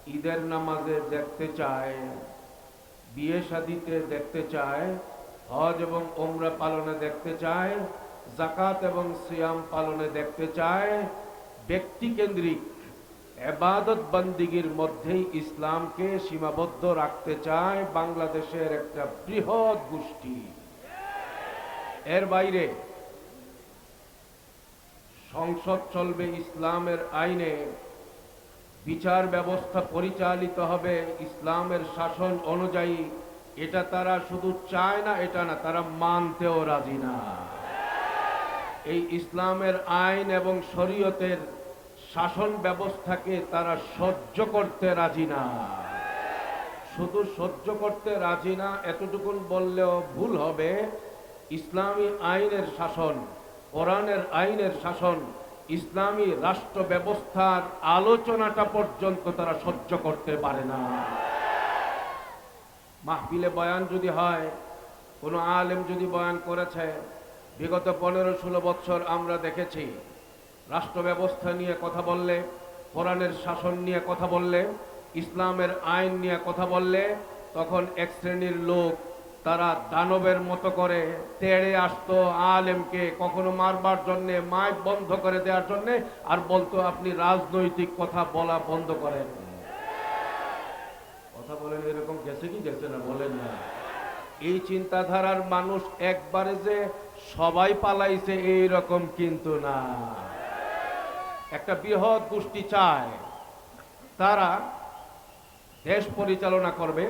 ঈদের নামাজে দেখতে চায়, বিয়ে শাদীতে দেখতে চায়, হজ এবং ওমরা পালনে দেখতে চায়, যাকাত এবং সিয়াম পালনে দেখতে চায়, ব্যক্তিকেন্দ্রিক ইবাদত বন্দিগির মধ্যেই ইসলামকে সীমাবদ্ধ রাখতে চায় বাংলাদেশের একটা বৃহৎ গোষ্ঠী। এর বাইরে সংসদ চলবে ইসলামের আইনে, বিচার ব্যবস্থা পরিচালিত হবে ইসলামের শাসন অনুযায়ী, এটা তারা শুধু চায় না, এটা না, তারা মানতেও রাজি না। এই ইসলামের আইন এবং শরীয়তের শাসন ব্যবস্থাকে তারা সহ্য করতে রাজি না। শুধু সহ্য করতে রাজি না এতটুকুন বললেও ভুল হবে। ইসলামী আইনের শাসন, কোরআনের আইনের শাসন, ইসলামী রাষ্ট্র ব্যবস্থার আলোচনাটা পর্যন্ত তারা সহ্য করতে পারে না। মাহফিলে বয়ান যদি হয়, কোনো আলেম যদি বয়ান করেছে, বিগত 15-16 বছর আমরা দেখেছি, রাষ্ট্র ব্যবস্থা নিয়ে কথা বললে, কোরআনের শাসন নিয়ে কথা বললে, ইসলামের আইন নিয়ে কথা বললে, তখন এক শ্রেণীর লোক তারা দানবের মতো করে তেড়ে আসতো আলেমকে, কখনো মারবার জন্যে, মাইক বন্ধ করে দেওয়ার জন্যে, আর বলতো আপনি রাজনৈতিক কথা বলা বন্ধ করেন। কথা বলেন, এরকম গেছে কি গেছে না বলেন না? এই চিন্তাধারার মানুষ একবারে যে সবাই পালাইছে এইরকম কিন্তু না। একটা বৃহৎ গোষ্ঠী চায় তারা দেশ পরিচালনা করবে,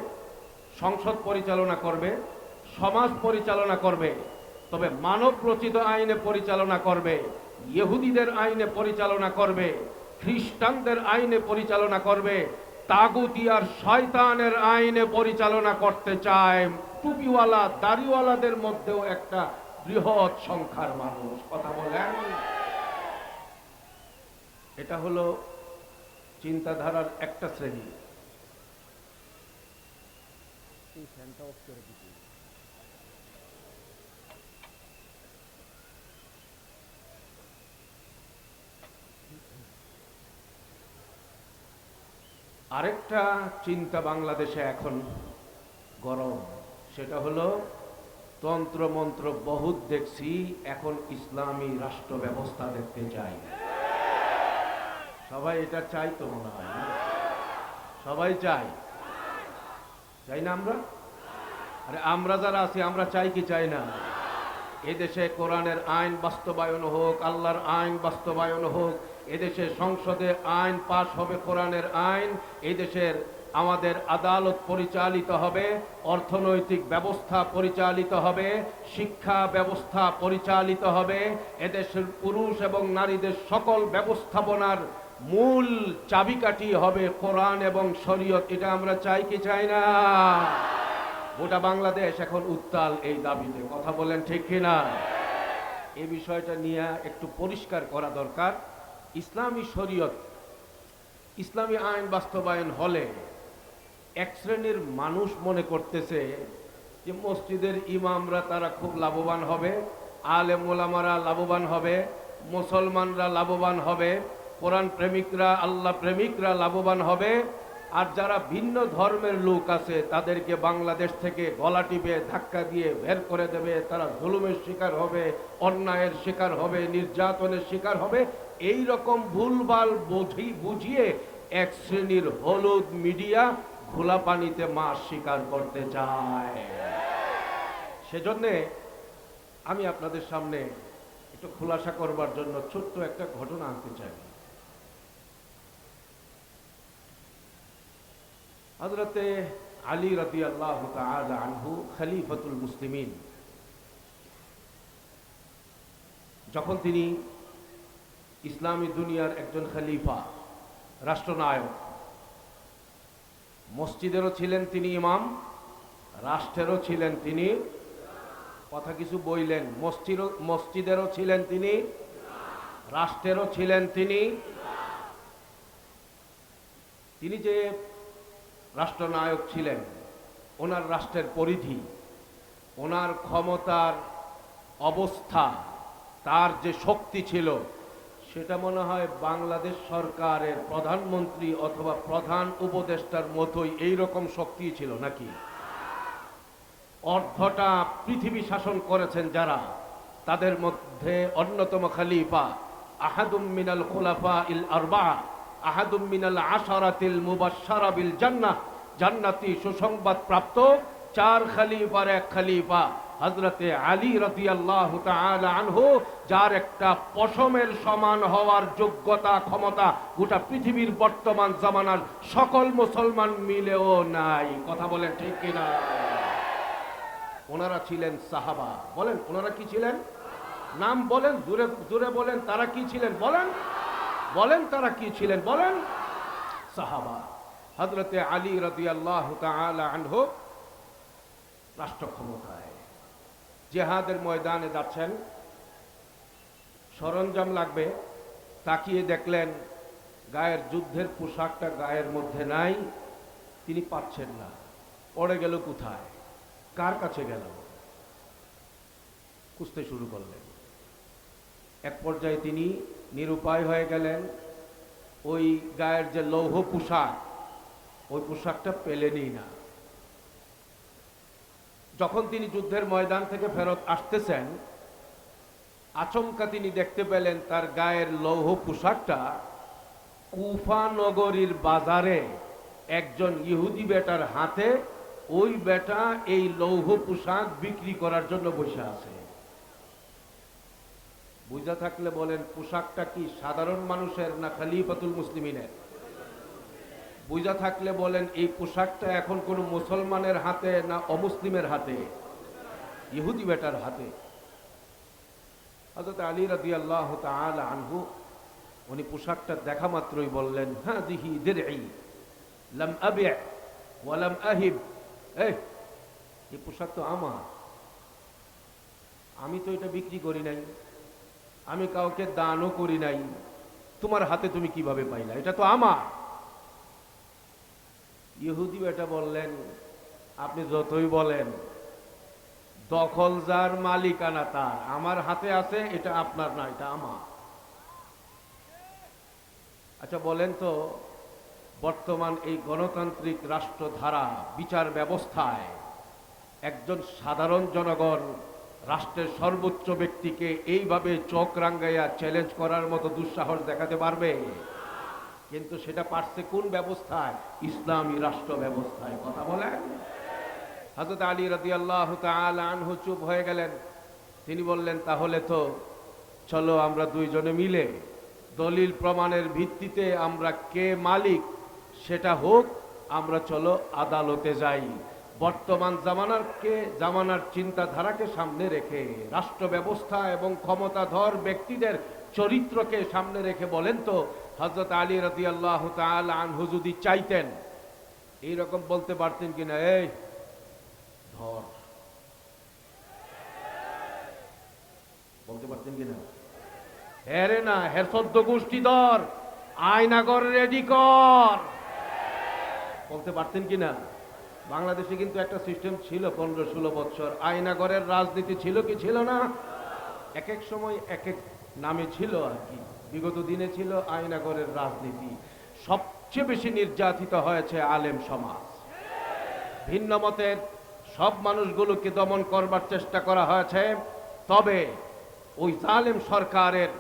সংসদ পরিচালনা করবে, সমাজ পরিচালনা করবে, তবে মানব রচিত আইনে পরিচালনা করবে, ইহুদিদের আইনে পরিচালনা করবে, খ্রিস্টানদের আইনে পরিচালনা করবে, তাগুতি আর শয়তানের আইনে পরিচালনা করতে চায় টুপিওয়ালা দাড়িওয়ালাদের মধ্যেও একটা বৃহৎ সংখ্যার মানুষ। কথা বলেন, এটা হলো চিন্তাধারার একটা শ্রেণী। আরেকটা চিন্তা বাংলাদেশে এখন গরম, সেটা হলো তন্ত্র মন্ত্র বহুত দেখছি, এখন ইসলামী রাষ্ট্র ব্যবস্থা দেখতে চাই। সবাই এটা চাই তো মনে হয় না? সবাই চাই, চাই না আমরা? আরে আমরা যারা আছি আমরা চাই কি চাই না? এদেশে কোরআনের আইন বাস্তবায়ন হোক, আল্লাহর আইন বাস্তবায়ন হোক, এদেশে সংসদে আইন পাশ হবে কোরআনের আইন, এদেশের আমাদের আদালত পরিচালিত হবে, অর্থনৈতিক ব্যবস্থা পরিচালিত হবে, শিক্ষা ব্যবস্থা পরিচালিত হবে, এদেশের পুরুষ এবং নারীদের সকল ব্যবস্থাপনার মূল চাবিকাঠি হবে কোরআন এবং শরীয়ত। এটা আমরা চাই কি চাই না? গোটা বাংলাদেশ এখন উত্তাল এই দাবিতে। কথা বলেন ঠিক কিনা? এই বিষয়টা নিয়ে একটু পরিষ্কার করা দরকার। ইসলামী শরীয়ত, ইসলামী আইন বাস্তবায়ন হলে এক শ্রেণীর মানুষ মনে করতেছে যে মসজিদের ইমামরা তারা খুব লাভবান হবে, আলেম ওলামারা লাভবান হবে, মুসলমানরা লাভবান হবে, কোরআন প্রেমিকরা, আল্লাহ প্রেমিকরা লাভবান হবে, আর যারা ভিন্ন ধর্মের লোক আছে তাদেরকে বাংলাদেশ থেকে গলা টিপে ধাক্কা দিয়ে বের করে দেবে, তারা জুলুমের শিকার হবে, অন্যায়ের শিকার হবে, নির্যাতনের শিকার হবে। এই রকম ভুলভাল বুঝিয়ে এক শ্রেণীর হলুদ মিডিয়া খোলা পানিতে মাছ শিকার করতে চায়। সেজন্যে আমি আপনাদের সামনে একটু খোলাসা করবার জন্য ছোট্ট একটা ঘটনা আনতে চাই। হযরতে আলী রাদিয়াল্লাহু তাআলা আনহু খলিফাতুল মুসলিমিন, যখন তিনি ইসলামী দুনিয়ার একজন খলিফা, রাষ্ট্রনায়ক, মসজিদেরও ছিলেন তিনি ইমাম, রাষ্ট্রেরও ছিলেন তিনি, কথা কিছু বইলেন, মসজিদেরও ছিলেন তিনি, রাষ্ট্রেরও ছিলেন তিনি। তিনি যে রাষ্ট্রনায়ক ছিলেন, ওনার রাষ্ট্রের পরিধি, ওনার ক্ষমতার অবস্থা, তার যে শক্তি ছিল, সেটা মনে হয় বাংলাদেশ সরকারের প্রধানমন্ত্রী অথবা প্রধান উপদেষ্টার মতোই এইরকম শক্তি ছিল নাকি? অর্ধটা পৃথিবী শাসন করেছেন যারা, তাদের মধ্যে অন্যতম খলিফা আহাদুম মিনাল খুলাফা ইল আরবা, আহাদুম মিনাল আশারাতিল মুবাশশারা বিল জান্নাহ, জান্নাতি সুসংবাদ প্রাপ্ত 4 খলিফার এক খলিফা হযরতে আলী রাদিয়াল্লাহু তাআলা আনহু, যার একটা পশমের সমান হওয়ার যোগ্যতা ক্ষমতা গোটা পৃথিবীর বর্তমান জামানার সকল মুসলমান মিলেও নাই। কথা বলেন ঠিক কিনা? ওনারা ছিলেন সাহাবা। বলেন ওনারা কি ছিলেন? নাম বলেন, জোরে জোরে বলেন, তারা কি ছিলেন? বলেন বলেন তারা কি ছিলেন? বলেন সাহাবা। হযরতে আলী রাদিয়াল্লাহু তাআলা আনহু রাষ্ট্র ক্ষমতায় জিহাদের ময়দানে যাচ্ছেন, সরঞ্জাম লাগবে, তাকিয়ে দেখলেন গায়ের যুদ্ধের পোশাকটা গায়ের মধ্যে নাই, তিনি পাচ্ছেন না। পড়ে গেল কোথায়? কার কাছে গেল? খুঁজতে শুরু করলেন। এক পর্যায়ে তিনি নিরুপায় হয়ে গেলেন। ওই গায়ের যে লৌহ পোশাক, ওই পোশাকটা পেলেনই না। যখন তিনি যুদ্ধের ময়দান থেকে ফেরত আসতেছেন, আচমকা তিনি দেখতে পেলেন তার গায়ের লৌহ পোশাকটা কুফা নগরীর বাজারে একজন ইহুদি বেটার হাতে, ওই বেটা এই লৌহ পোশাক বিক্রি করার জন্য বসে আছে। বুঝা থাকলে বলেন পোশাকটা কি সাধারণ মানুষের না খলিফাতুল মুসলিমিনের? বুঝা থাকলে বলেন এই পোশাকটা এখন কোন মুসলমানের হাতে না অমুসলিমের হাতে? ইহুদি বেটার হাতে। হযরত আলী রাদিয়াল্লাহু তাআলা আনহু উনি পোশাকটা দেখা মাত্রই বললেন, হাযিহি দিরঈ লাম আবি' ওয়া লাম আহিব। এই পোশাক তো আমার, আমি তো এটা বিক্রি করি নাই, আমি কাউকে দানও করি নাই, তোমার হাতে তুমি কিভাবে পাইলা? এটা তো আমার। ইহুদি বেটা বললেন, আপনি যতই বলেন, দখল যার মালিকানা তার, আমার হাতে আছে, এটা আপনার না, এটা আমার। আচ্ছা বলেন তো, বর্তমান এই গণতান্ত্রিক রাষ্ট্রধারা বিচার ব্যবস্থায় একজন সাধারণ জনগণ রাষ্ট্রের সর্বোচ্চ ব্যক্তিকে এইভাবে চোখ রাঙ্গাইয়া চ্যালেঞ্জ করার মতো দুঃসাহস দেখাতে পারবে? কিন্তু সেটা পারছে কোন ব্যবস্থায়? ইসলামী রাষ্ট্র ব্যবস্থায়। কথা বলেন। হযরত আলী রাদিয়াল্লাহু তাআলা আনহু চুপ হয়ে গেলেন। তিনি বললেন, তাহলে তো চলো আমরা দুইজনে মিলে দলিল প্রমাণের ভিত্তিতে আমরা কে মালিক সেটা হোক, আমরা চলো আদালতে যাই। বর্তমান জামানার চিন্তাধারাকে সামনে রেখে, রাষ্ট্র ব্যবস্থা এবং ক্ষমতাধর ব্যক্তিদের চরিত্রকে সামনে রেখে বলেন তো, হযরত আলী রাদিয়াল্লাহু তাআলা আনহু যদি চাইতেন এইরকম বলতে পারতেন কিনা, এই ধর, বলতে পারতেন কিনা? হেরে না, হের 14 গোষ্ঠী ধর, আয়নাগর রেডি কর, বলতে পারতেন কিনা? বাংলাদেশে কিন্তু একটা সিস্টেম ছিল 15-16 বছর, আয়নাগরের রাজনীতি ছিল কি ছিল না? এক এক সময় এক এক নামে ছিল আর কি। বিগত দিনে ছিল আয়নাগরের রাজনীতি। সবচেয়ে বেশি নির্যাতিত হয়েছে আলেম সমাজ। ভিন্ন মতের সব মানুষগুলোকে দমন করবার চেষ্টা করা হয়েছে। তবে ওই জালেম সরকারের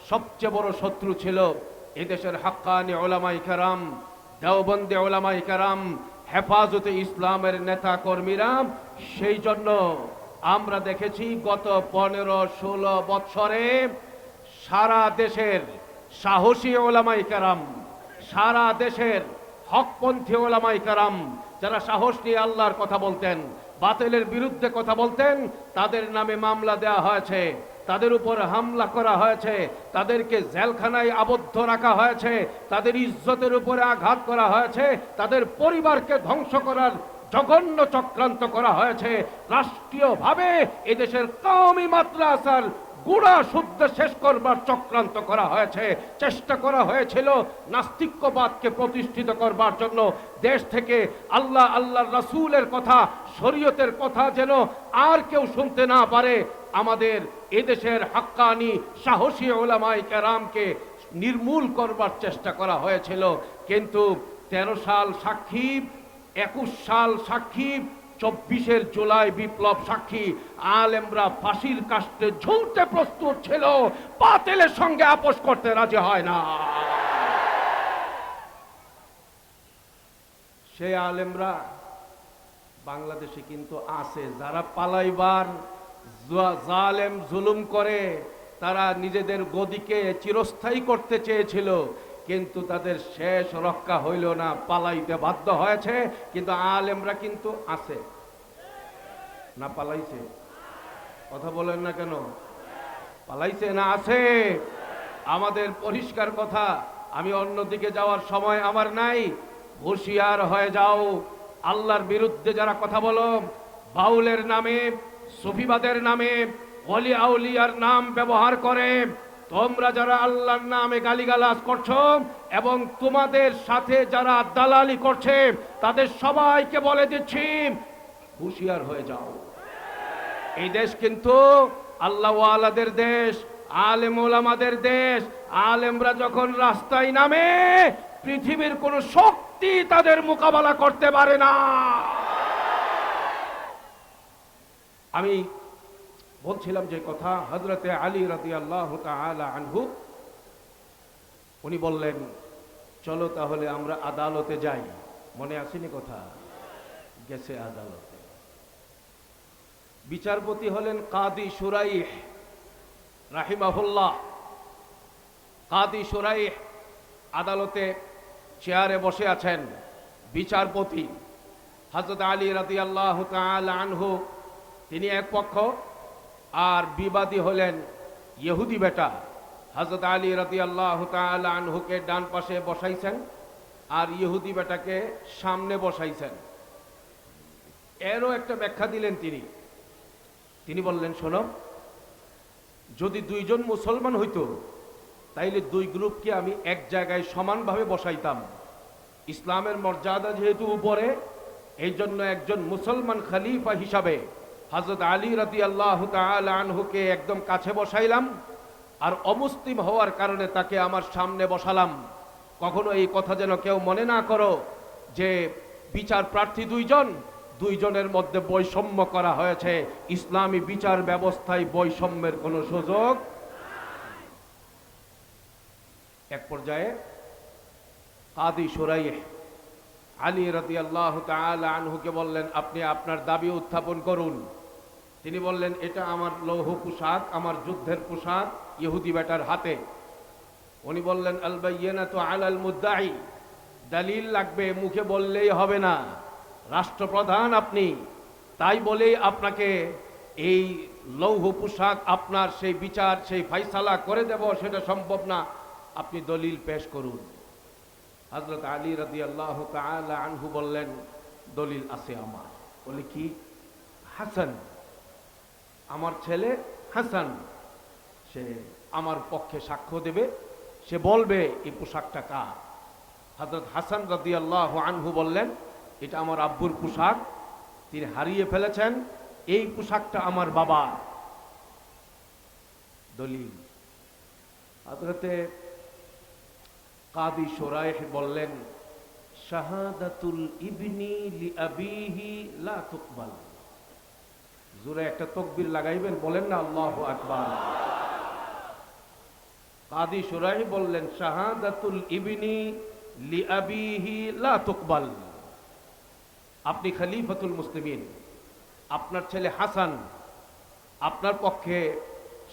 সবচেয়ে বড় শত্রু ছিল এদেশের হাক্কানি উলামায়ে কেরাম, দেওবন্দি উলামায়ে কেরাম, হেফাজতে ইসলামের নেতা কর্মীরা। সেই জন্য আমরা দেখেছি গত 15-16 বৎসরে সারা দেশের সাহসী উলামায়ে কেরাম, সারা দেশের হকপন্থী উলামায়ে কেরাম, যারা সাহস নিয়ে আল্লাহর কথা বলতেন, বাতিলের বিরুদ্ধে কথা বলতেন, তাদের নামে মামলা দেওয়া হয়েছে, তাদের উপর হামলা করা হয়েছে, তাদেরকে জেলখানায় আবদ্ধ রাখা হয়েছে, তাদের ইজ্জতের উপরে আঘাত করা হয়েছে, তাদের পরিবারকে ধ্বংস করার জঘন্য চক্রান্ত করা হয়েছে। রাষ্ট্রীয়ভাবে এদেশের কওমি মাদ্রাসার গুড়া শুদ্ধ শেষ করবার চক্রান্ত করা হয়েছে। চেষ্টা করা হয়েছিল নাস্তিক্যবাদকে প্রতিষ্ঠিত করবার জন্য। দেশ থেকে আল্লাহর রাসূলের কথা, শরীয়তের কথা যেন আর কেউ শুনতে না পারে, আমাদের এদেশের হাক্কানি সাহসী উলামায়ে কেরামকে নির্মূল করবার চেষ্টা করা হয়েছিল। কিন্তু 13 সাল সাক্ষী, 21 সাল সাক্ষী, 24 জুলাই বিপ্লব সাক্ষী। আলেমরা ফাঁসির কাস্টে ঝুলতে প্রস্তুত ছিল, বাতিলের সঙ্গে আপোষ করতে রাজি হয় না। সেই আলেমরা বাংলাদেশে কিন্তু আছে, যারা পালাইবার জালেম জুলুম করে তারা নিজেদের গদিকে চিরস্থায়ী করতে চেয়েছিল, কিন্তু তাদের শেষ রক্ষা হইল না, পালাইতে বাধ্য হয়েছে। কিন্তু আলেমরা কিন্তু আছে না, পালাইছে? কথা বলেন না কেন? পালাইছে না আছে? আমাদের পরিষ্কার কথা, আমি অন্যদিকে যাওয়ার সময় আমার নাই। হুঁশিয়ার হয়ে যাও, আল্লাহর বিরুদ্ধে যারা কথা বলো, বাউলের নামে, সুফিবাদের নামে, ওলি আউলিয়ার নাম ব্যবহার করে, তোমরা যারা আল্লাহর নামে গালিগালাজ করছো এবং তোমাদের সাথে যারা দালালি করছে, তাদের সবাইকে বলে দিচ্ছি, হুঁশিয়ার হয়ে যাও। এই দেশ কিন্তু আল্লাহ ওয়ালাদের দেশ, আলেম ওলামাদের দেশ। আলেমরা যখন রাস্তায় নামে, পৃথিবীর কোন শক্তি তাদের মোকাবেলা করতে পারে না। আমি বলছিলাম যে কথা, হযরতে আলী রাদিয়াল্লাহু তাআলা আনহু উনি বললেন, চলো তাহলে আমরা আদালতে যাই। মনে আসেনি কথা? গেছে আদালতে। বিচারপতি হলেন কাদি শুরাইহ রাহিমাহুল্লাহ। কাদি শুরাইহ আদালতে চেয়ারে বসে আছেন। বিচারপতি হযরত আলী রাদিয়াল্লাহু তাআলা আনহু তিনি এক পক্ষ, আর বিবাদী হলেন ইহুদি বেটা। হযরত আলী রাদিয়াল্লাহু তাআলা আনহুকে ডান পাশে বসাইছেন আর ইহুদি বেটাকে সামনে বসাইছেন। এরও একটা ব্যাখ্যা দিলেন তিনি বললেন, শোনো, যদি দুইজন মুসলমান হইতো তাইলে দুই গ্রুপকে আমি এক জায়গায় সমানভাবে বসাইতাম। ইসলামের মর্যাদা যেহেতু উপরে, এই জন্য একজন মুসলমান খলিফা হিসাবে হযরত আলী রাদিয়াল্লাহু তাআলা আনহুকে একদম কাছে বসাইলাম, আর অমুসলিম হওয়ার কারণে তাকে আমার সামনে বসালাম। কখনো এই কথা যেন কেউ মনে না করো যে বিচার প্রার্থী দুইজনের মধ্যে বৈষম্য করা হয়েছে। ইসলামী বিচার ব্যবস্থায় বৈষম্যের কোনো সুযোগ। এক পর্যায়ে কাদি শুরাইহ আলী রাদিয়াল্লাহু তাআলা আনহুকে বললেন, আপনি আপনার দাবি উত্থাপন করুন। তিনি বললেন, এটা আমার লৌহ পোশাক, আমার যুদ্ধের পোশাক ইহুদি বেটার হাতে। উনি বললেন, আল বাইয়িনাতু আলাল মুদ্দাই, দলিল লাগবে, মুখে বললেই হবে না। রাষ্ট্রপ্রধান আপনি, তাই বলেই আপনাকে এই লৌহ পোশাক আপনার সেই বিচার, সেই ফাইসালা করে দেব সেটা সম্ভব না। আপনি দলিল পেশ করুন। হযরত আলী রাদিয়াল্লাহু তাআলা আনহু বললেন, দলিল আছে আমার। বলে কি? হাসান, আমার ছেলে হাসান, সে আমার পক্ষে সাক্ষ্য দেবে, সে বলবে এই পোশাকটা কার। হযরত হাসান রাদিয়াল্লাহু আনহু বললেন, এটা আমার আব্বুর পোশাক, তিনি হারিয়ে ফেলেছেন, এই পোশাকটা আমার বাবা। দলিল। হযরতে কাদি শুরাইহ বললেন, শাহাদাতুল ইবনি লিআবিহি লা তুকবাল। জোরে একটা তাকবীর লাগাইবেন, বলেন না আল্লাহু আকবার। কাদি শুরাইহ বললেন, শাহাদাতুল ইবনি লিআবিহি লা তুকবাল। আপনি খলিফাতুল মুসলিমিন, আপনার ছেলে হাসান আপনার পক্ষে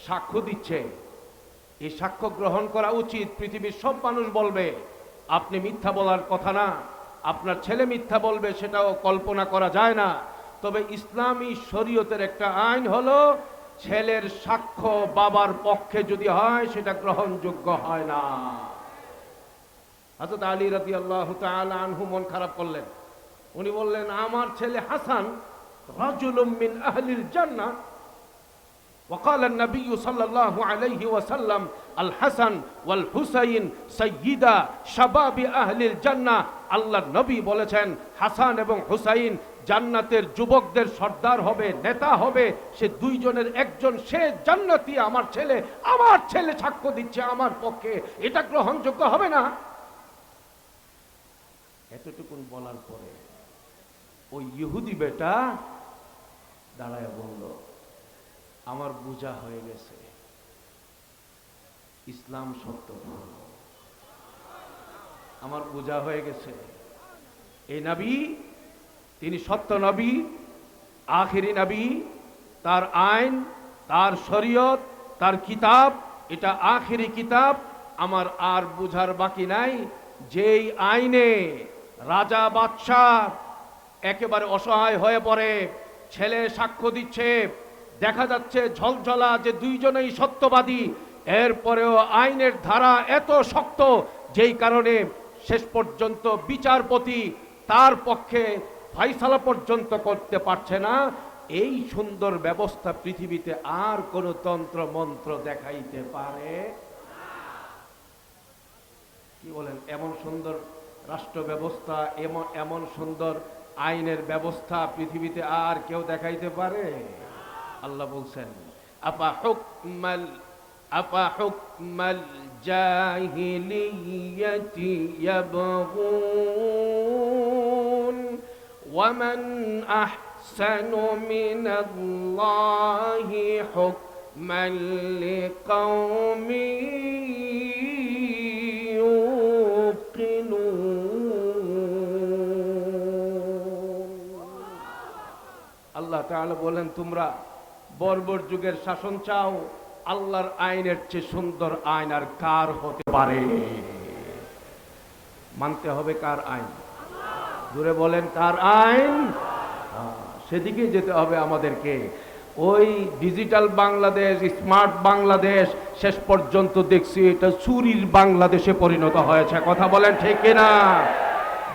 সাক্ষ্য দিচ্ছে, এই সাক্ষ্য গ্রহণ করা উচিত। পৃথিবীর সব মানুষ বলবে আপনি মিথ্যা বলার কথা না, আপনার ছেলে মিথ্যা বলবে, সেটাও কল্পনা করা যায় না। তবে ইসলামী শরীয়তের একটা আইন হলো, ছেলের সাক্ষ্য বাবার পক্ষে যদি হয় সেটা গ্রহণযোগ্য হয় না। হযরত আলী রাদিয়াল্লাহু তাআলা আনহু মন খারাপ করলেন। উনি বললেন, আমার ছেলে হাসান রাজুলুম মিন আহলিল জান্নাহ, وقال النبي صلى الله عليه وسلم الحسن والحسين سيدا شباب أهل الجنة আল্লাহর নবী বলেছেন হাসান এবং হুসাইন জান্নাতের যুবকদের সর্দার হবে, নেতা হবে। সে দুইজনের একজন, সে জান্নাতি। আমার ছেলে সাক্ষ্য দিচ্ছে আমার পক্ষে, এটা গ্রহণযোগ্য হবে না? এতটুকুন বলার পরে ওই ইহুদি বেটা দাঁড়ায় বলল, আমার বোঝা হয়ে গেছে, ইসলাম সত্য ধর্ম, আমার বোঝা হয়ে গেছে। এই নবী তিনি সত্য নবী, আখেরি নবী। তার আইন, তার শরীয়ত, তার কিতাব, এটা আখেরি কিতাব। আমার আর বুঝার বাকি নাই। যেই আইনে রাজা বাদশাহ একেবারে অসহায় হয়ে পড়ে, ছেলে সাক্ষ্য দিচ্ছে, দেখা যাচ্ছে ঝলঝলা যে দুইজনেই সত্যবাদী, এরপরেও আইনের ধারা এত শক্ত যেই কারণে শেষ পর্যন্ত বিচারপতি তার পক্ষে ফয়সালা পর্যন্ত করতে পারছে না। এই সুন্দর ব্যবস্থা পৃথিবীতে আর কোন তন্ত্র মন্ত্র দেখাইতে পারে? কি বলেন? এমন সুন্দর রাষ্ট্র ব্যবস্থা, এমন সুন্দর আইনের ব্যবস্থা পৃথিবীতে আর কেউ দেখাইতে পারে? আল্লাহ বলছেন আফা হুকমাল জাহিলিয়াতি ইয়াবগুন ওয়া মান আহসানু মিনাল্লাহি হুকমান লিকাওমিন আল্লাহ তাআলা বলেন, তোমরা বর্বর যুগের শাসন চাও, আল্লাহর আইনের চেয়ে সুন্দর আইন আর কার হতে পারে? মানতে হবে কার আইন? জোরে বলেন, কার আইন? সেদিকে যেতে হবে আমাদেরকে। ওই ডিজিটাল বাংলাদেশ, স্মার্ট বাংলাদেশ, শেষ পর্যন্ত দেখছি এটা চুরির বাংলাদেশে পরিণত হয়েছে। কথা বলেন ঠিক কিনা?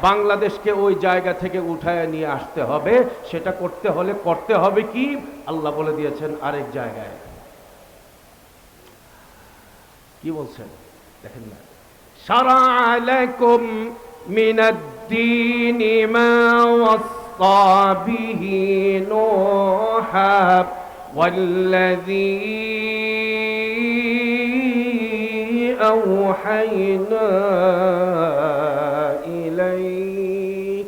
বাংলাদেশকে ওই জায়গা থেকে উঠায় নিয়ে আসতে হবে। সেটা করতে হবে কি? আল্লাহ বলে দিয়েছেন আরেক জায়গায়। কি বলছেন দেখেন না, শারা'a লাকুম মিনাদ-দীনি মা ওয়াসসা বিহি নূহা ওয়াল্লাযী আওহায়না ইলাইক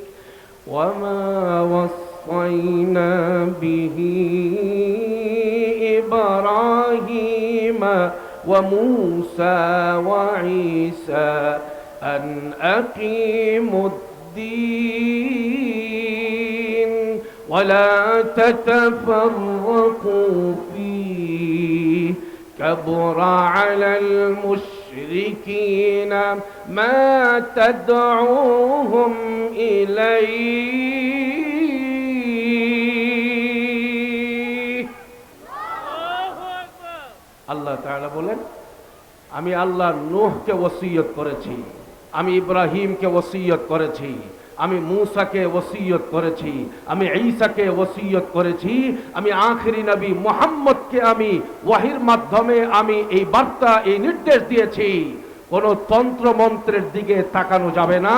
ওয়া মা ওয়াসাইনা বিহি ইব্রাহিমা وموسى وعيسى أن أقيموا الدين ولا تتفرقوا فيه كبر على المشركين ما تدعوهم إليه আল্লাহ তাআলা বলেন, আমি আল্লাহ নূহকে ওসিয়ত করেছি, আমি ইব্রাহিমকে ওসিয়ত করেছি, আমি মূসাকে ওসিয়ত করেছি, আমি ঈসাকে ওসিয়ত করেছি, আমি আখিরি নবী মুহাম্মদকে আমি ওয়াহির মাধ্যমে আমি এই বার্তা, এই নির্দেশ দিয়েছি। কোন তন্ত্র মন্ত্রের দিকে তাকানো যাবে না।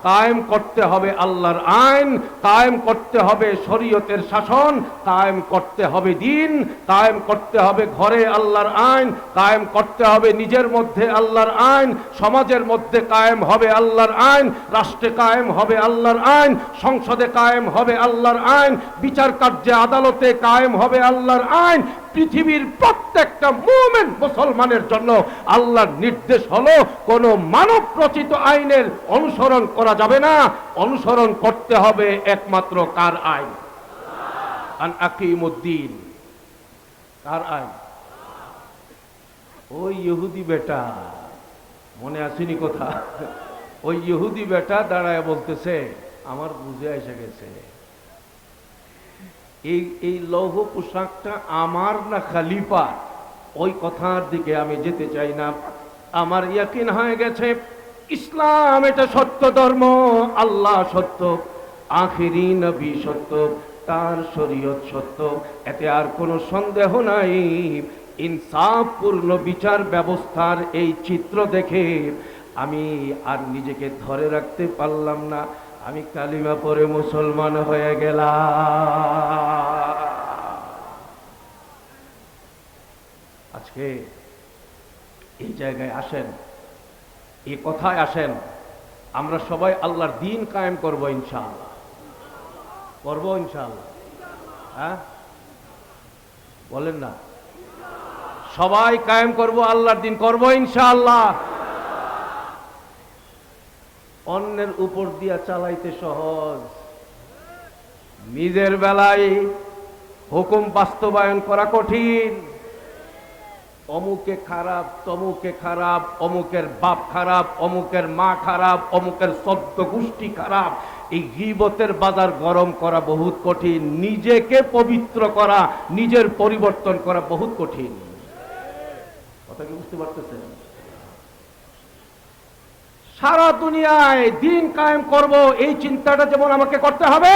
কায়েম করতে হবে আল্লাহর আইন, কায়েম করতে হবে শরীয়তের শাসন, কায়েম করতে হবে দ্বীন, কায়েম করতে হবে ঘরে আল্লাহর আইন, কায়েম করতে হবে নিজের মধ্যে আল্লাহর আইন, সমাজের মধ্যে কায়েম হবে আল্লাহর আইন, রাষ্ট্রে কায়েম হবে আল্লাহর আইন, সংসদে কায়েম হবে আল্লাহর আইন, বিচার কার্যে আদালতে কায়েম হবে আল্লাহর আইন। পৃথিবীর প্রত্যেকটা মুমিন মুসলমানের জন্য আল্লাহর নির্দেশ হলো কোন মানব রচিত আইনের অনুসরণ করা যাবে না। অনুসরণ করতে হবে একমাত্র কার আইন? আন আকিমুদ্দিন। কার আইন? ওই ইহুদি বেটা, মনে আসেনি কথা? ওই ইহুদি বেটা দাঁড়ায় বলতেছে, আমার বুঝে এসে গেছে, এই লৌহ পোশাকটা আমার না খলিফা? ওই কথার দিকে আমি যেতে চাই না। আমার ইয়াকিন হয়ে গেছে ইসলাম এটা সত্য ধর্ম, আল্লাহ সত্য, আখিরি নবী সত্য, তার শরীয়ত সত্য, এতে আর কোনো সন্দেহ নাই। ইনসাফপূর্ণ বিচার ব্যবস্থার এই চিত্র দেখে আমি আর নিজেকে ধরে রাখতে পারলাম না, আমি কালিমা পড়ে মুসলমান হয়ে গেলাম। আজকে এই জায়গায় আসেন, এই কথায় আসেন, আমরা সবাই আল্লাহর দিন কায়েম করব ইনশাআল্লাহ। করব ইনশাআল্লাহ? হ্যাঁ বলেন না? সবাই কায়েম করব, আল্লাহর দিন করব ইনশাআল্লাহ। অন্যের উপর দিয়া চালাইতে সহজ, নিজের বেলায় হুকুম বাস্তবায়ন করা কঠিন। অমুকে খারাপ, তমুকে খারাপ, অমুকের বাপ খারাপ, অমুকের মা খারাপ, অমুকের সদ্য গোষ্ঠী খারাপ, এই গীবতের বাজার গরম করা বহুত কঠিন। নিজেকে পবিত্র করা, নিজের পরিবর্তন করা বহুত কঠিন। কথা কি বুঝতে পারতেছেন? সারা দুনিয়ায় দিন কায়েম করব, এই চিন্তাটা যেমন আমাকে করতে হবে,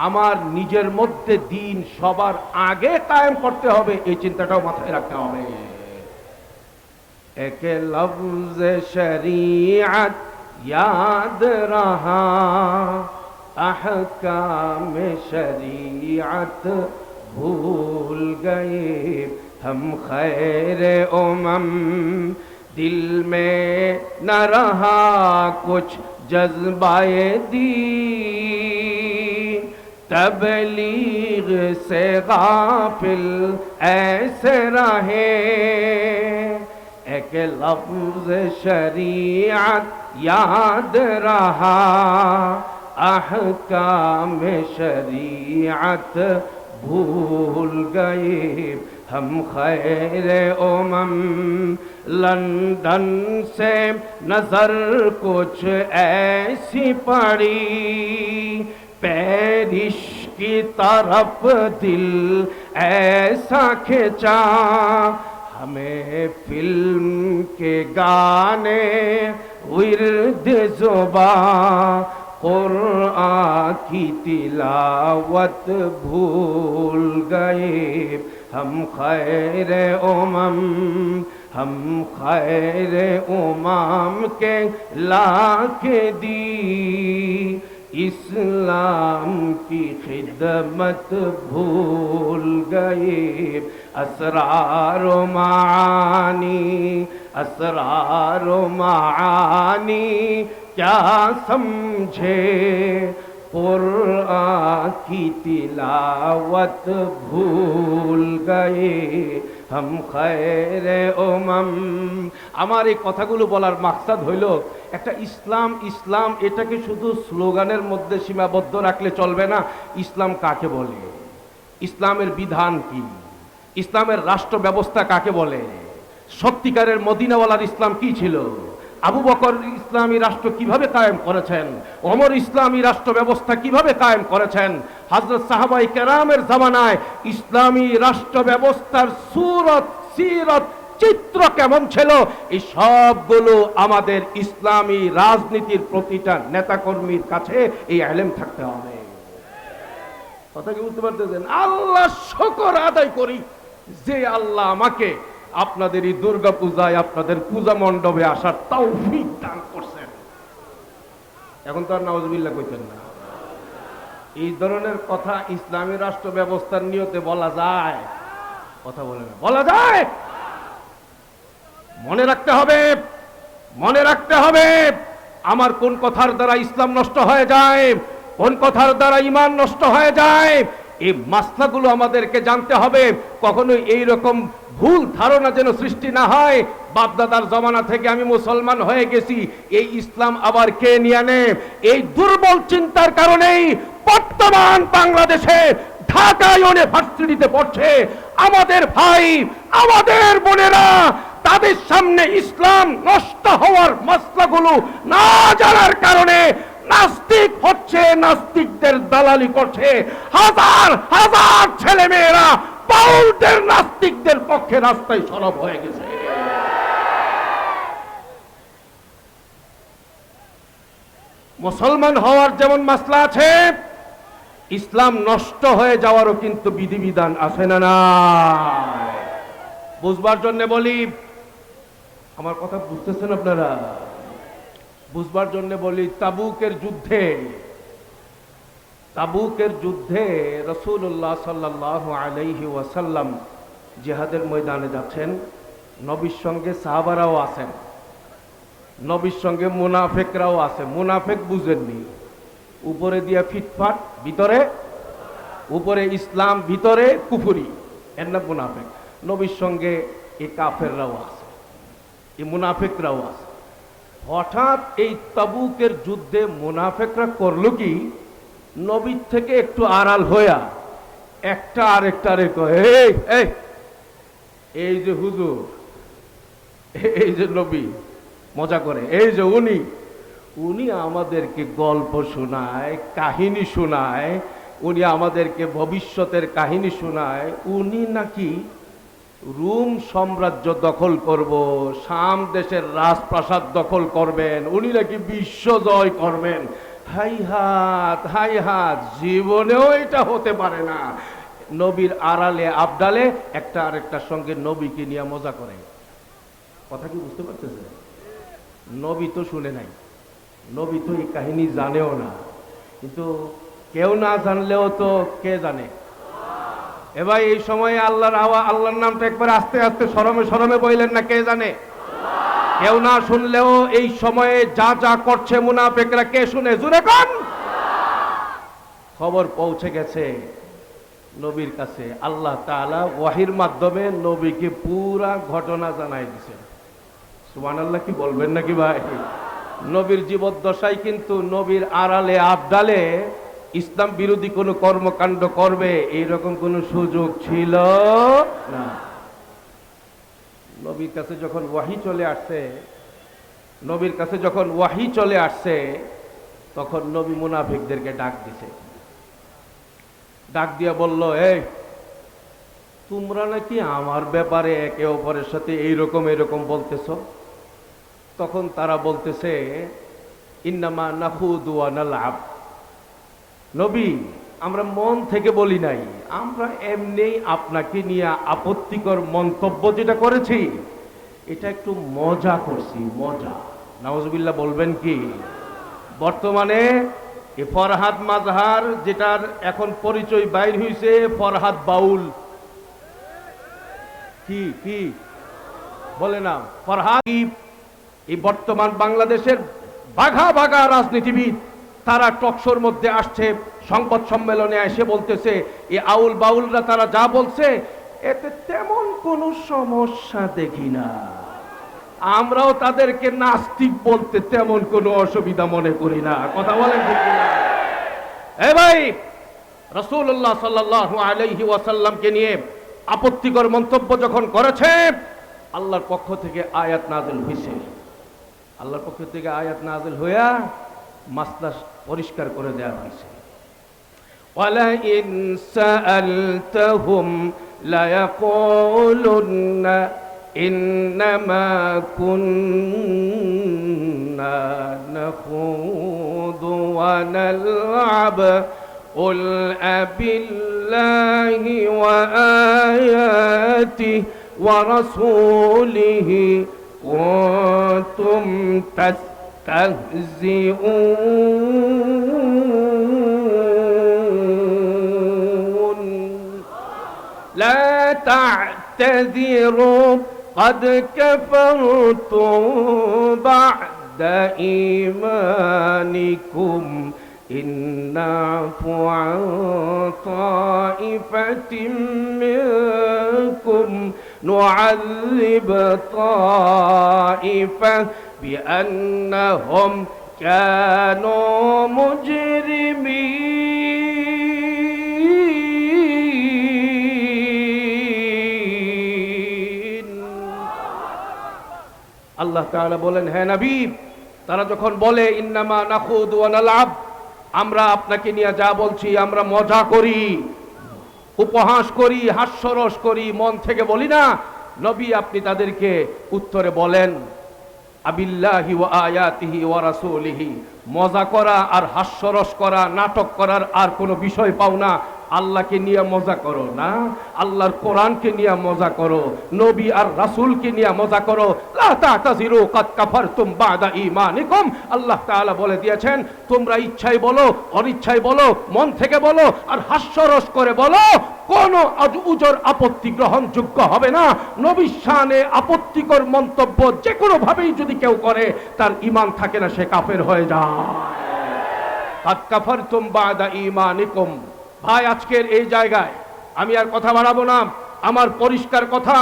আমার নিজের মধ্যে দিন সবার আগে কায়েম করতে হবে, এই চিন্তাটাও মাথায় রাখতে হবে। এক লফজ শরীয়ত याद रहा, अहकाम शरीयत भूल गए, हम खैर उमम दिल में न रहा कुछ जज्बाए दीन, तबलीग से गाफिल ऐसे रहे, एक लफ्ज शरीयत याद रहा, अहकाम शरीयत भूल गए, हम खैर उमम लंदन से नजर कुछ ऐसी पड़ी, पेरिस की तरफ दिल ऐसा खिंचा, हमें फिल्म के गाने विर्द ज़ुबां कुरान की तिलावत भूल गए, हम खैर उमम, हम खैर उमम के लाके दी, इस्लाम की खिदमत भूल गए, असरार मानी, असरार मानी क्या समझे, कुरान की तिलावत भूल गए, हम खैर उमम। আমার এই কথাগুলো বলার মাকসাদ হইল, একটা ইসলাম, ইসলাম এটাকে শুধু স্লোগানের মধ্যে সীমাবদ্ধ রাখলে চলবে না। ইসলাম কাকে বলে, ইসলামের বিধান কি, ইসলামের রাষ্ট্র ব্যবস্থা কাকে বলে, সত্যিকারের মদিনাওয়ালার ইসলাম কি ছিল, আবু বকর ইসলামী রাষ্ট্র কিভাবে কায়েম করেছেন, ওমর ইসলামী রাষ্ট্র ব্যবস্থা কিভাবে কায়েম করেছেন, হযরত সাহাবাই কেরামের জামানায় ইসলামী রাষ্ট্র ব্যবস্থার সুরত, সিরত, চিত্র কেমন ছিল, এই সবগুলো আমাদের ইসলামী রাজনীতির প্রতিটা নেতাকর্মীর কাছে এই ইলম থাকতে হবে। কথা কি বুঝতে পারতেছেন? আল্লাহ শুকর আদায় করি যে আল্লাহ আমাকে আপনাদের এই দুর্গা পূজায় আপনাদের পূজা মণ্ডপে আসার তৌফিক দান করছেন। এখন তো আর নাউজুবিল্লাহ কইতেন না। এই ধরনের কথা ইসলামী রাষ্ট্র ব্যবস্থার নিয়তে বলা যায়? কথা বলে না, বলা যায়? মনে রাখতে হবে, মনে রাখতে হবে আমার কোন কথার দ্বারা ইসলাম নষ্ট হয়ে যায়, কোন কথার দ্বারা ঈমান নষ্ট হয়ে যায়, এই মাসলাগুলো আমাদেরকে জানতে হবে। কখনো এই রকম ভুল ধারণা যেন সৃষ্টি না হয়, বাপদাদার জমানা থেকে আমি মুসলমান হয়ে গেছি, এই ইসলাম আবার কে নিয়ে আনে। এই দুর্বল চিন্তার কারণেই বর্তমান বাংলাদেশে ঢাকা ইউনিভার্সিটিতে পড়ছে আমাদের ভাই, আমাদের বোনেরা, তাদের সামনে ইসলাম নষ্ট হওয়ার মাসলাগুলো না জানার কারণে নাস্তিক হচ্ছে, নাস্তিকদের দালালি করছে। হাজার হাজার ছেলে মেয়েরা বাউলদের, নাস্তিকদের পক্ষে রাস্তায় সরব হয়ে গেছে। মুসলমান হওয়ার যেমন মাসলা আছে, ইসলাম নষ্ট হয়ে যাওয়ারও কিন্তু বিধিবিধান আছে না না? বুঝবার জন্য বলি, আমার কথা বুঝতেছেন আপনারা? বুঝবার জন্য বলি, তাবুকের যুদ্ধে রাসূলুল্লাহ সাল্লাল্লাহু আলাইহি ওয়াসাল্লাম জিহাদের ময়দানে যাচ্ছেন। নবীর সঙ্গে সাহাবারাও আছেন, নবীর সঙ্গে মুনাফিকরাও আছে। মুনাফিক বুঝেননি, উপরে দিয়া ফিটফাট, ভিতরে উপরে ইসলাম, ভিতরে কুফরি, এর নাম মুনাফিক। নবীর সঙ্গে এই কাফেররাও আছে, এই মুনাফিকরাও আছে। হঠাৎ এই তাবুকের যুদ্ধে মুনাফিকরা করলো কি, নবীর থেকে একটু আড়াল হইয়া একটা আরেকটারে কয়, এই যে হুজুর, এই যে নবী, মজা করে, এই যে উনি আমাদেরকে গল্প শোনায়, কাহিনী শোনায়, উনি আমাদেরকে ভবিষ্যতের কাহিনী শোনায়। উনি নাকি রোম সাম্রাজ্য দখল করব, শাম দেশের রাজপ্রাসাদ দখল করবেন, উনি নাকি বিশ্ব জয় করবেন। হাই হাত, জীবনেও এটা হতে পারে না। নবীর আড়ালে আবডালে একটা আরেকটার সঙ্গে নবীকে নিয়ে মজা করে। কথা কি বুঝতে পারতেছে? নবী তো শুনে নাই, নবী তো এই কাহিনী জানেও না, কিন্তু কেউ না জানলেও তো কে জানে? এবার এই সময়ে আল্লাহর নামটা একবার আস্তে আস্তে শরমে শরমে বললেন না, কে জানে? কেউ না শুনলেও এই সময়ে যা যা করছে মুনাফিকরা কে শুনে? জোরে কোন? খবর পৌঁছে গেছে নবীর কাছে। আল্লাহ তাআলা ওয়াহির মাধ্যমে নবীকে পুরা ঘটনা জানাই দিয়েছেন। সুবহানাল্লাহ, কি বলবেন নাকি ভাই? নবীর জীবদ্দশায় কিন্তু নবীর আড়ালে আবডালে ইসলাম বিরোধী কোনো কর্মকাণ্ড করবে এইরকম কোনো সুযোগ ছিল না। নবীর কাছে যখন ওয়াহি চলে আসছে, তখন নবী মুনাফিকদেরকে ডাক দিছে। ডাক দিয়া বলল, এই তোমরা নাকি আমার ব্যাপারে একে অপরের সাথে এইরকম বলতেছ। তখন তারা বলতেছে, ইন্নামা নাখুদু ওয়া নালআব। নবী, আমরা মন থেকে বলি নাই, আমরা এমনি আপনাকে নিয়ে আপত্তিকর মন্তব্য যেটা করেছি এটা একটু মজা করছি, মজা। নাউজুবিল্লাহ বলবেন কি? বর্তমানে এই ফরহাদ মাজহার, যেটার এখন পরিচয় বাইর হইছে ফরহাদ বাউল, কি বলে না ফরহাদ, এই বর্তমান বাংলাদেশের বাঘা বাঘা রাজনীতিবিদ, তারা টকশোর মধ্যে আসছে, সংবাদ সম্মেলনে এসে বলতেছে এই আউল বাউলরা তারা যা বলছে এতে তেমন কোনো সমস্যা দেখি না, আমরাও তাদেরকে নাস্তিক বলতে তেমন কোনো অসুবিধা মনে করি না। কথা বলেন ঠিক না? এ ভাই, রাসূলুল্লাহ সাল্লাল্লাহু আলাইহি ওয়াসাল্লামকে নিয়ে আপত্তিকর মন্তব্য যখন করেছে, আল্লাহর পক্ষ থেকে আয়াত নাযিল হইছে। আল্লাহর পক্ষ থেকে আয়াত নাযিল হইয়া মাসলা পরিষ্কার করে দেওয়া হয়েছে। ওয়ালা ইন সাআলতাহুম লা ইয়াকুলুন্না ইন্নামা কুন্না নাখুদু ওয়া নালআব قل أبالله وآياته ورسوله كنتم تستهزئون لا تعتذروا قد كفرتم بعد إيمانكم إن نعفو عن طائفة منكم نعذب طائفة بأنهم كانوا مجرمين। আল্লাহ তাআলা বলেন, হে নবী, তারা যখন বলে ইন্নামা নাখুদু ওয়া নালআব, আমরা আপনাকে নিয়ে যা বলছি আমরা মজা করি, উপহাস করি, হাস্যরস করি, মন থেকে বলি না, নবী আপনি তাদেরকে উত্তরে বলেন, আবিল্লাহি ওয়া আয়াতিহি ওয়া রাসূলিহি। মজা করা আর হাস্যরস করা, নাটক করার আর কোনো বিষয় পাও না। আল্লাহকে নিয়ে মজা করো না, আল্লাহর কোরআনকে নিয়ে মজা করো, নবী আর রাসূলকে নিয়ে মজা করো। লা তা'তাযিরু কাদ কাফারতুম বা'দা ঈমানিকুম। আল্লাহ তাআলা বলে দিয়েছেন, তোমরা ইচ্ছায় বলো, অনিচ্ছায় বলো, মন থেকে বলো আর হাস্যরস করে বলো, কোনো উজর আপত্তি গ্রহণযোগ্য হবে না। নবীর শানে আপত্তিকর মন্তব্য যে কোনো ভাবেই যদি কেউ করে, তার ঈমান থাকে না, সে কাফের হয়ে যায়। কাদ কাফারতুম বা'দা ঈমানিকুম। ভাই, আজকের এই জায়গায় আমি আর কথা বাড়াবো না। আমার পরিষ্কার কথা,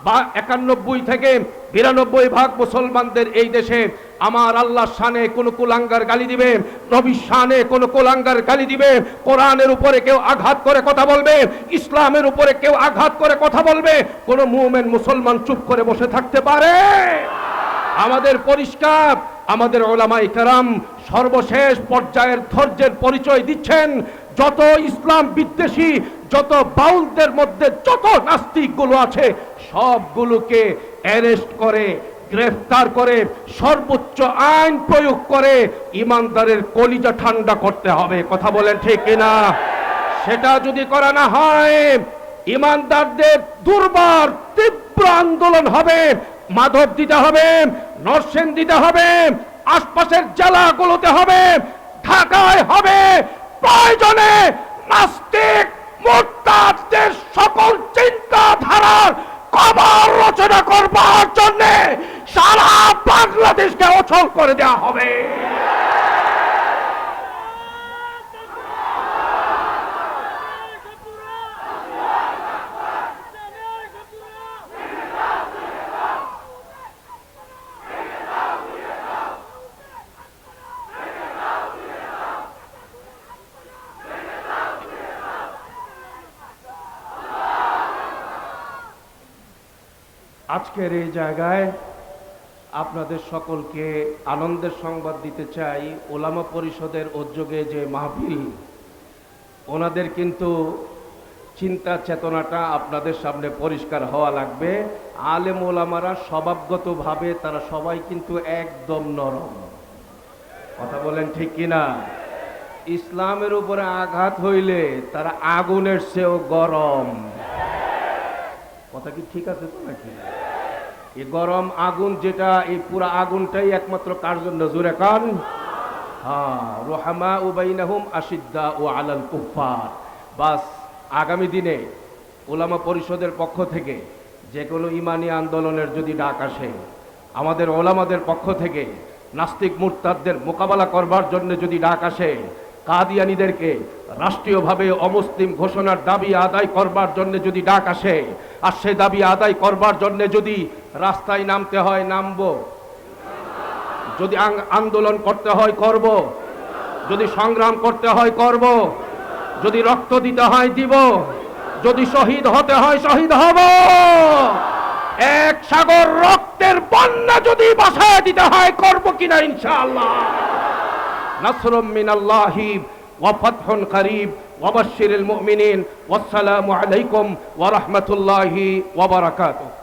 91 থেকে 92% মুসলমানদের এই দেশে আমার আল্লাহর শানে কোন কুলাঙ্গার গালি দিবে, নবীর শানে কোন কুলাঙ্গার গালি দিবে, কোরআনের উপরে কেউ আঘাত করে কথা বলবে, ইসলামের উপরে কেউ আঘাত করে কথা বলবে, কোন মুমিন মুসলমান চুপ করে বসে থাকতে পারে? আমাদের পরিষ্কার, আমাদের উলামায়ে কেরাম সর্বশেষ পর্যায়ের ধৈর্যের পরিচয় দিচ্ছেন। যত ইসলাম বিদ্বেষী, যত বাউলদের মধ্যে যত নাস্তিকগুলো আছে, সবগুলোকে অ্যারেস্ট করে, গ্রেফতার করে, সর্বোচ্চ আইন প্রয়োগ করে ইমানদারের কলিজা ঠান্ডা করতে হবে। কথা বলেন ঠিক কিনা? সেটা যদি করা না হয়, ইমানদারদের দুর্বার তীব্র আন্দোলন হবে। মাধব দিতে হবে, নরসিংদী দিতে হবে, আশপাশের জেলাগুলোতে হবে, ঢাকায় হবে। প্রয়োজনে নাস্তিক মুরতাদদের সকল চিন্তাধারার কবর রচনা করবার জন্য সারা বাংলাদেশকে অচল করে দেওয়া হবে। আজকের এই জায়গায় আপনাদের সকলকে আনন্দের সংবাদ দিতে চাই, ওলামা পরিষদের উদ্যোগে যে মাহফিল, ওনাদের কিন্তু চিন্তা চেতনাটা আপনাদের সামনে পরিষ্কার হওয়া লাগবে। আলেম ওলামারা স্বভাবগতভাবে তারা সবাই কিন্তু একদম নরম। কথা বলেন ঠিক কিনা? ইসলামের উপরে আঘাত হইলে তারা আগুনের চেয়েও গরম। কথা কি ঠিক আছে তো নাকি? এই গরম আগুন যেটা, এই পুরা আগুনটাই একমাত্র কার জন্য? জোরে কান। হ্যাঁ, রুহামা বাইনাহুম আশিদ্দা ও আলাল কুফার। বাস, আগামী দিনে ওলামা পরিষদের পক্ষ থেকে যে কোনো ইমানি আন্দোলনের যদি ডাক আসে, আমাদের ওলামাদের পক্ষ থেকে নাস্তিক মুরতাদদের মোকাবেলা করবার জন্য যদি ডাক আসে, কাদিয়ানীদেরকে রাষ্ট্রীয়ভাবে অমুসলিম ঘোষণার দাবি আদায় করবার জন্য যদি ডাক আসে, আর সে দাবি আদায় করবার জন্য যদি রাস্তায় নামতে হয় নামব, যদি আন্দোলন করতে হয় করব, যদি সংগ্রাম করতে হয় করব, যদি রক্ত দিতে হয় দিব, যদি শহীদ হতে হয় শহীদ হব। এক সাগর রক্তের বন্যা যদি বাসায় দিতে হয় করব কিনা ইনশাআল্লাহ। নাসরুম মিনাল্লাহি ওয়া ফাতহুন কারীব ওয়া বাশশিরিল মুমিনিন। ওয়াসসালামু আলাইকুম ওয়া রাহমাতুল্লাহি ওয়া বারাকাতুহু।